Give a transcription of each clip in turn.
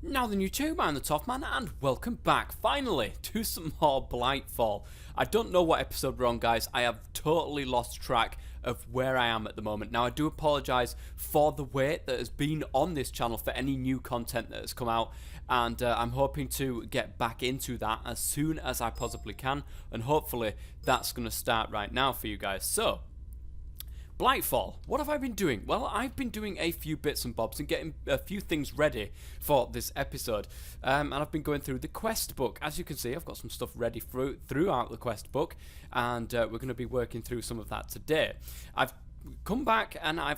Now then YouTube, I'm the TOFF man and welcome back finally to some more Blightfall. I don't know what episode we're on, guys. I have totally lost track of where I am at the moment. Now I do apologise for the wait that has been on this channel for any new content that has come out, and I'm hoping to get back into that as soon as I possibly can, and hopefully that's going to start right now for you guys. So Blightfall, what have I been doing? Well, I've been doing a few bits and bobs and getting a few things ready for this episode. And I've been going through the quest book. As you can see, I've got some stuff ready throughout the quest book, and we're going to be working through some of that today. I've come back and I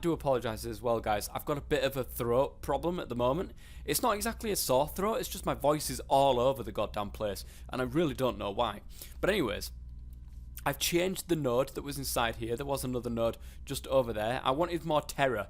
do apologise as well, guys. I've got a bit of a throat problem at the moment. It's not exactly a sore throat, it's just my voice is all over the goddamn place, and I really don't know why. But anyways, I've changed the node that was inside here. There was another node just over there. I wanted more terror,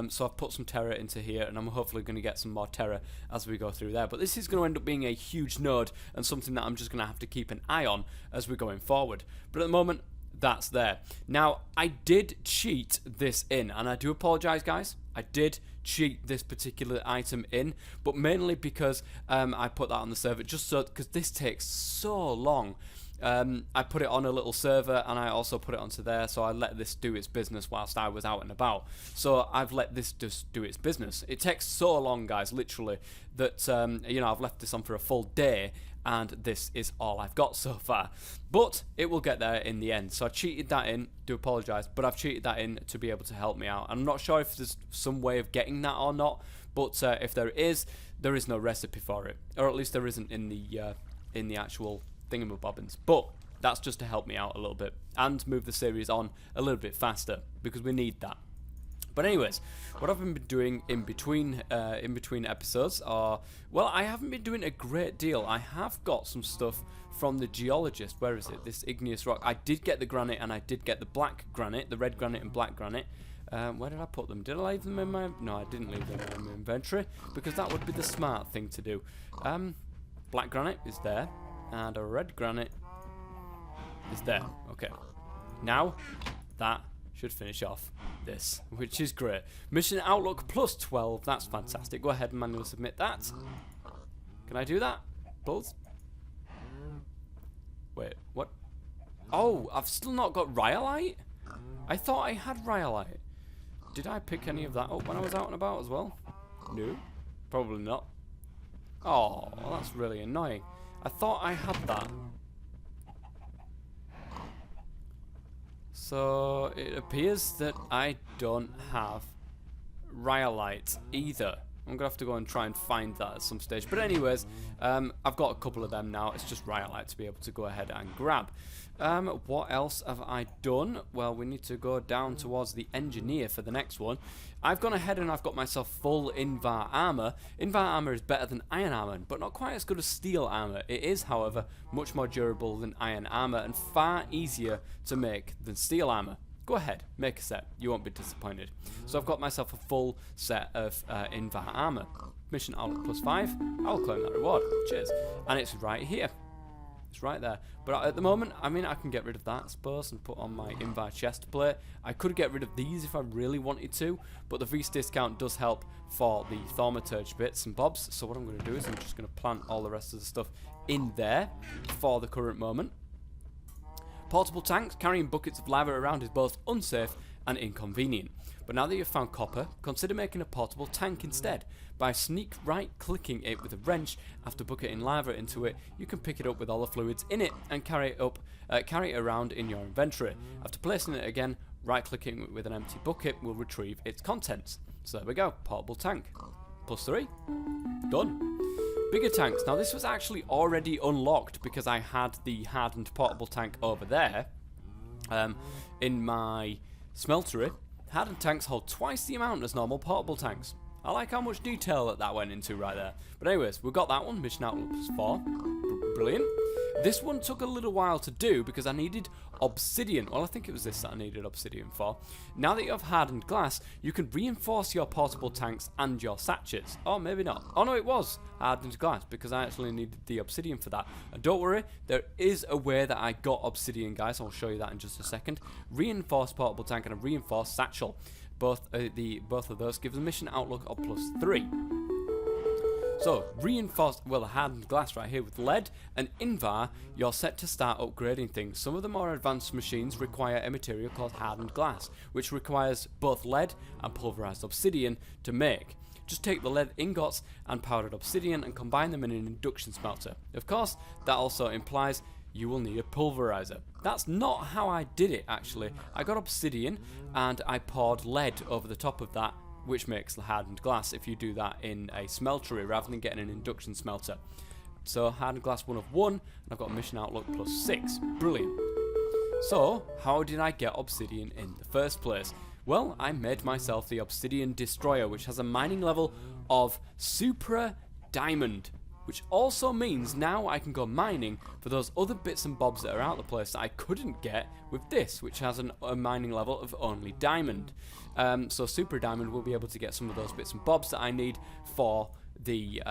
so I've put some terror into here, and I'm hopefully going to get some more terror as we go through there. But this is going to end up being a huge node and something that I'm just going to have to keep an eye on as we're going forward. But at the moment, that's there. Now, I did cheat this in, and I do apologise, guys. I did cheat this particular item in, but mainly because I put that on the server just so, because this takes so long. I put it on a little server, and I also put it onto there, so I let this do its business whilst I was out and about. So I've let this just do its business. It takes so long, guys, literally, that you know, I've left this on for a full day, and this is all I've got so far. But it will get there in the end. So I cheated that in, do apologise, but I've cheated that in to be able to help me out. I'm not sure if there's some way of getting that or not, but if there is no recipe for it, or at least there isn't in the actual thingamabobbins, but that's just to help me out a little bit and move the series on a little bit faster, because we need that. But anyways, what I've been doing in between episodes are, well, I haven't been doing a great deal. I have got some stuff from the geologist. Where is it? This igneous rock. I did get the granite, and I did get the black granite, the red granite and black granite. Where did I put them? Did I leave them in my... No, I didn't leave them in my inventory, because that would be the smart thing to do. Black granite is there, and a red granite is there. Okay, now that should finish off this, which is great. Mission outlook plus 12, that's fantastic. Go ahead and manually submit that. Can I do that? Please? Wait, what? Oh, I've still not got rhyolite? I thought I had rhyolite. Did I pick any of that up when I was out and about as well? No, probably not. Oh, well, that's really annoying. I thought I had that. So it appears that I don't have rhyolite either. I'm going to have to go and try and find that at some stage. But anyways, I've got a couple of them now. It's just rhyolite to be able to go ahead and grab. What else have I done? Well, we need to go down towards the engineer for the next one. I've gone ahead and I've got myself full Invar armor. Invar armor is better than iron armor, but not quite as good as steel armor. It is, however, much more durable than iron armor and far easier to make than steel armor. Go ahead, make a set. You won't be disappointed. So I've got myself a full set of Invar armor. Mission outlook plus 5. I'll claim that reward. Cheers. And it's right here. It's right there. But at the moment, I mean, I can get rid of that, I suppose, and put on my Invar chest plate. I could get rid of these if I really wanted to, but the V's discount does help for the thaumaturge bits and bobs. So what I'm going to do is I'm just going to plant all the rest of the stuff in there for the current moment. Portable tanks. Carrying buckets of lava around is both unsafe and inconvenient. But now that you've found copper, consider making a portable tank instead. By sneak right clicking it with a wrench after bucketing lava into it, you can pick it up with all the fluids in it and carry it around in your inventory. After placing it again, right clicking it with an empty bucket will retrieve its contents. So there we go, portable tank. Plus 3. Done. Bigger tanks. Now this was actually already unlocked because I had the hardened portable tank over there in my smeltery. Hardened tanks hold twice the amount as normal portable tanks. I like how much detail that went into right there. But anyways, we've got that one. Mission outlook plus 4. Brilliant. This one took a little while to do because I needed obsidian. Well, I think it was this that I needed obsidian for. Now that you have hardened glass, you can reinforce your portable tanks and your sachets. Or maybe not. Oh no, it was hardened glass because I actually needed the obsidian for that. And don't worry, there is a way that I got obsidian, guys. I'll show you that in just a second. Reinforced portable tank and a reinforced satchel. Both of those give the mission outlook of plus 3. So, reinforced, well, the hardened glass right here with lead and Invar, you're set to start upgrading things. Some of the more advanced machines require a material called hardened glass, which requires both lead and pulverized obsidian to make. Just take the lead ingots and powdered obsidian and combine them in an induction smelter. Of course, that also implies you will need a pulverizer. That's not how I did it, actually. I got obsidian and I poured lead over the top of that, which makes the hardened glass if you do that in a smeltery rather than getting an induction smelter. So hardened glass 1 of 1, and I've got mission outlook plus 6. Brilliant. So how did I get obsidian in the first place? Well, I made myself the obsidian destroyer, which has a mining level of supra diamond, which also means now I can go mining for those other bits and bobs that are out of the place that I couldn't get with this, which has a mining level of only diamond. So super diamond will be able to get some of those bits and bobs that I need for the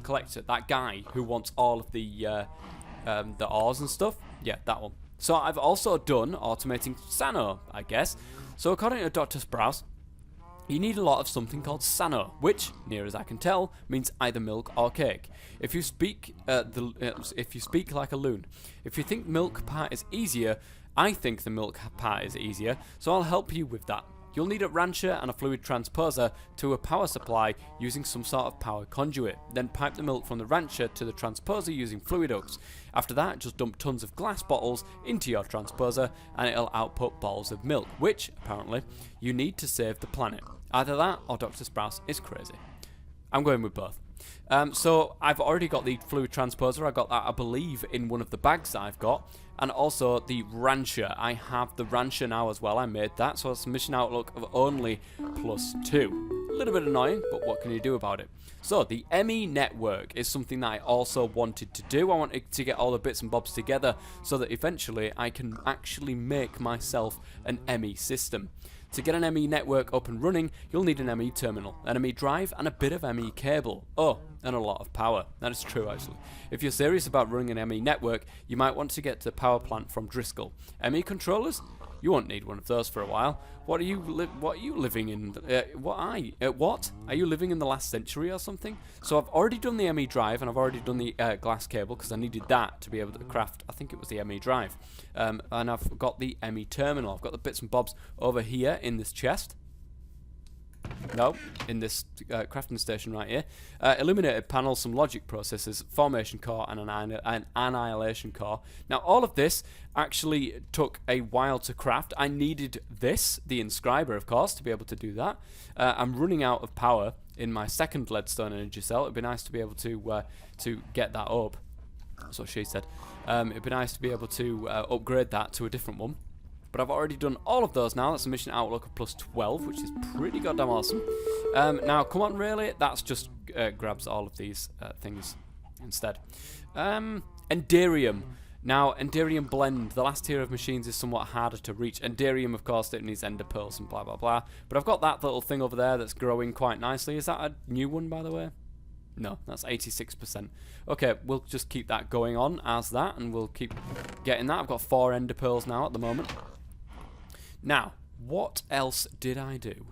collector, that guy who wants all of the ores and stuff. Yeah, that one. So I've also done automating Sano, I guess. So according to Dr. Sprouse, you need a lot of something called Sano, which, near as I can tell, means either milk or cake. If you speak like a loon, if you think milk part is easier, I think the milk part is easier, so I'll help you with that. You'll need a rancher and a fluid transposer to a power supply using some sort of power conduit. Then pipe the milk from the rancher to the transposer using fluid ducts. After that, just dump tons of glass bottles into your transposer and it'll output bottles of milk, which, apparently, you need to save the planet. Either that or Dr. Sprouse is crazy. I'm going with both. So I've already got the fluid transposer. I got that, I believe, in one of the bags that I've got. And also the rancher. I have the rancher now as well. I made that. So it's a mission outlook of only +2. A little bit annoying, but what can you do about it? So the ME network is something that I also wanted to do. I wanted to get all the bits and bobs together so that eventually I can actually make myself an ME system. To get an ME network up and running, you'll need an ME terminal, an ME drive, and a bit of ME cable. Oh, and a lot of power. That is true, actually. If you're serious about running an ME network, you might want to get the power plant from Driscoll. ME controllers? You won't need one of those for a while. What are you living in? What are you living in the last century or something? So I've already done the ME drive and I've already done the glass cable because I needed that to be able to craft. I think it was the ME drive, and I've got the ME terminal. I've got the bits and bobs over here in this chest. No, in this crafting station right here. Illuminated panel, some logic processors, formation core, and an annihilation core. Now, all of this actually took a while to craft. I needed this, the inscriber, of course, to be able to do that. I'm running out of power in my second leadstone energy cell. It'd be nice to be able to get that up. That's what she said. It'd be nice to be able to upgrade that to a different one. But I've already done all of those now. That's a mission outlook of +12, which is pretty goddamn awesome. Now, come on, really? That's just grabs all of these things instead. Enderium. Now, Enderium Blend, the last tier of machines, is somewhat harder to reach. Enderium, of course, it needs ender pearls and blah, blah, blah. But I've got that little thing over there that's growing quite nicely. Is that a new one, by the way? No, that's 86%. Okay, we'll just keep that going on as that, and we'll keep getting that. I've got 4 ender pearls now at the moment. Now, what else did I do?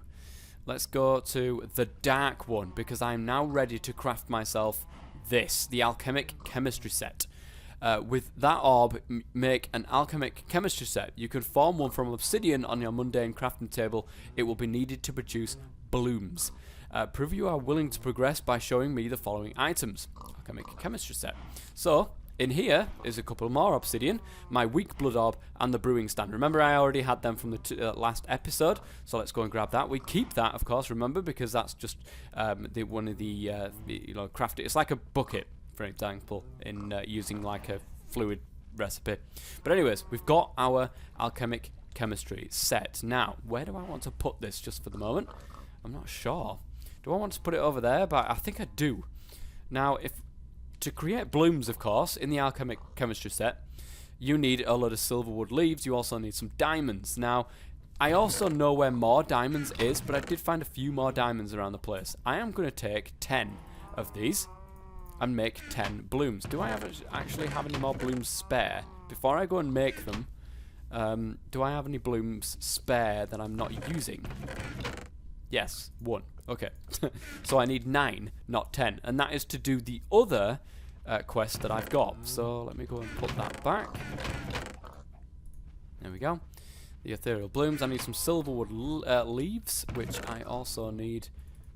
Let's go to the dark one, because I'm now ready to craft myself this, the alchemic chemistry set. With that orb, make an alchemic chemistry set. You can form one from obsidian on your mundane crafting table. It will be needed to produce blooms. Prove you are willing to progress by showing me the following items. Alchemic chemistry set. So, in here is a couple more obsidian, my weak blood orb, and the brewing stand. Remember, I already had them from the last episode, so let's go and grab that. We keep that, of course, remember, because that's just one of the crafted. It's like a bucket, for example, in using like a fluid recipe. But anyways, we've got our alchemic chemistry set. Now, where do I want to put this just for the moment? I'm not sure. Do I want to put it over there? But I think I do. Now, to create blooms, of course, in the alchemic chemistry set, you need a load of silverwood leaves. You also need some diamonds. Now, I also know where more diamonds is, but I did find a few more diamonds around the place. I am going to take 10 of these and make 10 blooms. Do I actually have any more blooms spare? Before I go and make them, do I have any blooms spare that I'm not using? Yes, 1. Okay. So I need 9, not 10. And that is to do the other quest that I've got. So let me go and put that back. There we go. The ethereal blooms. I need some silverwood leaves, which I also need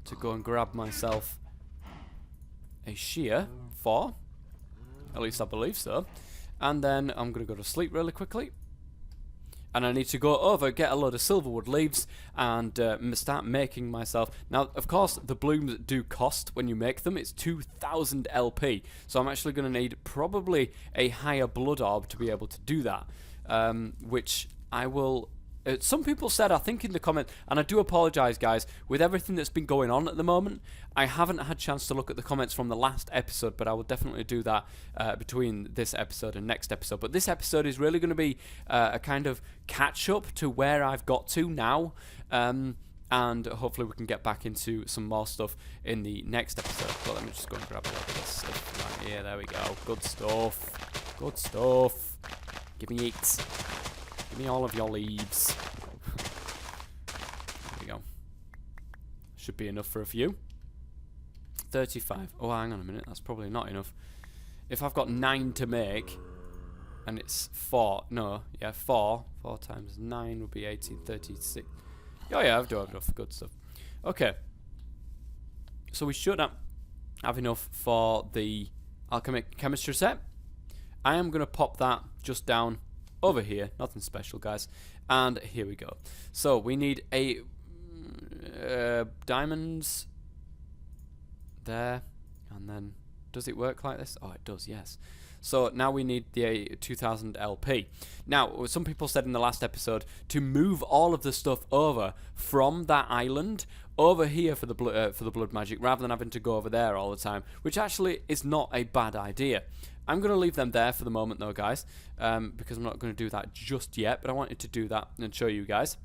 to go and grab myself a shear for. At least I believe so. And then I'm going to go to sleep really quickly. And I need to go over, get a load of silverwood leaves, and start making myself... Now, of course, the blooms do cost when you make them. It's 2,000 LP. So I'm actually going to need probably a higher blood orb to be able to do that. Which I will... some people said, I think in the comment, and I do apologise, guys, with everything that's been going on at the moment, I haven't had a chance to look at the comments from the last episode, but I will definitely do that between this episode and next episode. But this episode is really going to be a kind of catch-up to where I've got to now, and hopefully we can get back into some more stuff in the next episode. But let me just go and grab a lot of this stuff right here. There we go. Good stuff. Good stuff. Give me 8. Give me all of your leaves. There we go. Should be enough for a few. 35. Oh, hang on a minute. That's probably not enough. If I've got 9 to make, and it's 4. No, yeah, 4. 4 times 9 would be 18, 36. Oh, yeah, I do have enough. Good stuff. Okay. So we should have enough for the alchemic chemistry set. I am going to pop that just down over here. Nothing special, guys. And here we go. So we need a diamonds there, and then does it work like this? Oh, it does, yes. So now we need the 2000 LP. Now, some people said in the last episode to move all of the stuff over from that island over here for the blood magic, rather than having to go over there all the time, which actually is not a bad idea. I'm going to leave them there for the moment, though, guys, because I'm not going to do that just yet, but I wanted to do that and show you guys.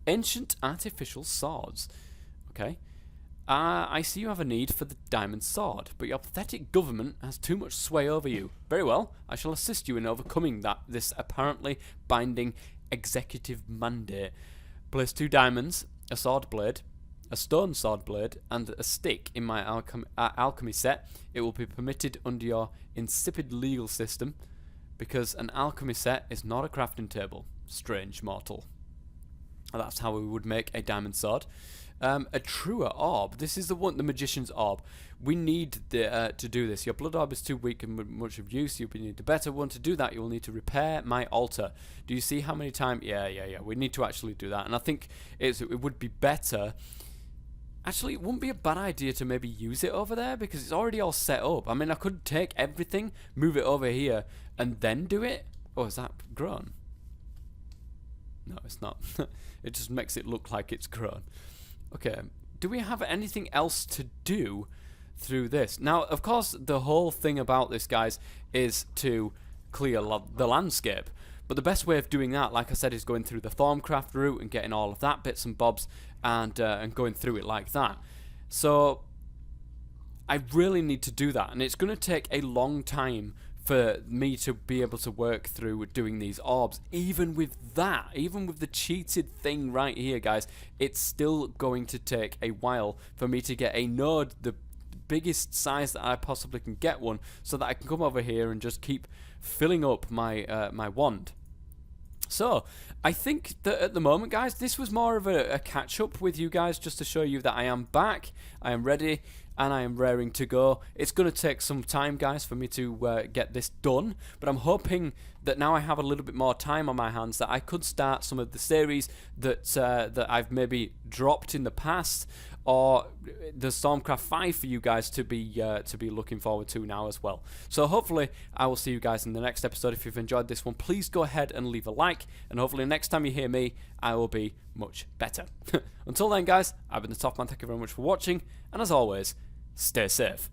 Ancient artificial swords. Okay. I see you have a need for the diamond sword, but your pathetic government has too much sway over you. Very well, I shall assist you in overcoming this apparently binding executive mandate. Place 2 diamonds, a sword blade, a stone sword blade, and a stick in my alchemy set. It will be permitted under your insipid legal system, because an alchemy set is not a crafting table. Strange mortal. That's how we would make a diamond sword. A truer orb. This is the magician's orb. We need to do this. Your blood orb is too weak and much of use. You need a better one. To do that, you will need to repair my altar. Do you see how many times? Yeah. We need to actually do that. And I think it would be better. Actually, it wouldn't be a bad idea to maybe use it over there, because it's already all set up. I mean, I could take everything, move it over here, and then do it. Oh, is that grown? No, it's not. It just makes it look like it's grown. Okay, do we have anything else to do through this? Now, of course, the whole thing about this, guys, is to clear the landscape. But the best way of doing that, like I said, is going through the Thorncraft route and getting all of that bits and bobs and going through it like that. So I really need to do that, and it's going to take a long time for me to be able to work through doing these orbs. Even with that, even with the cheated thing right here, guys, it's still going to take a while for me to get a node the biggest size that I possibly can get one, so that I can come over here and just keep filling up my my wand. So I think that at the moment, guys, this was more of a catch-up with you guys, just to show you that I am back, I am ready, and I am raring to go. It's going to take some time, guys, for me to get this done, but I'm hoping that now I have a little bit more time on my hands, that I could start some of the series that I've maybe dropped in the past, or the Stormcraft 5 for you guys to be looking forward to now as well. So hopefully I will see you guys in the next episode. If you've enjoyed this one, please go ahead and leave a like, and hopefully next time you hear me, I will be much better. Until then, guys, I've been the TOFF Man. Thank you very much for watching, and as always, stay safe.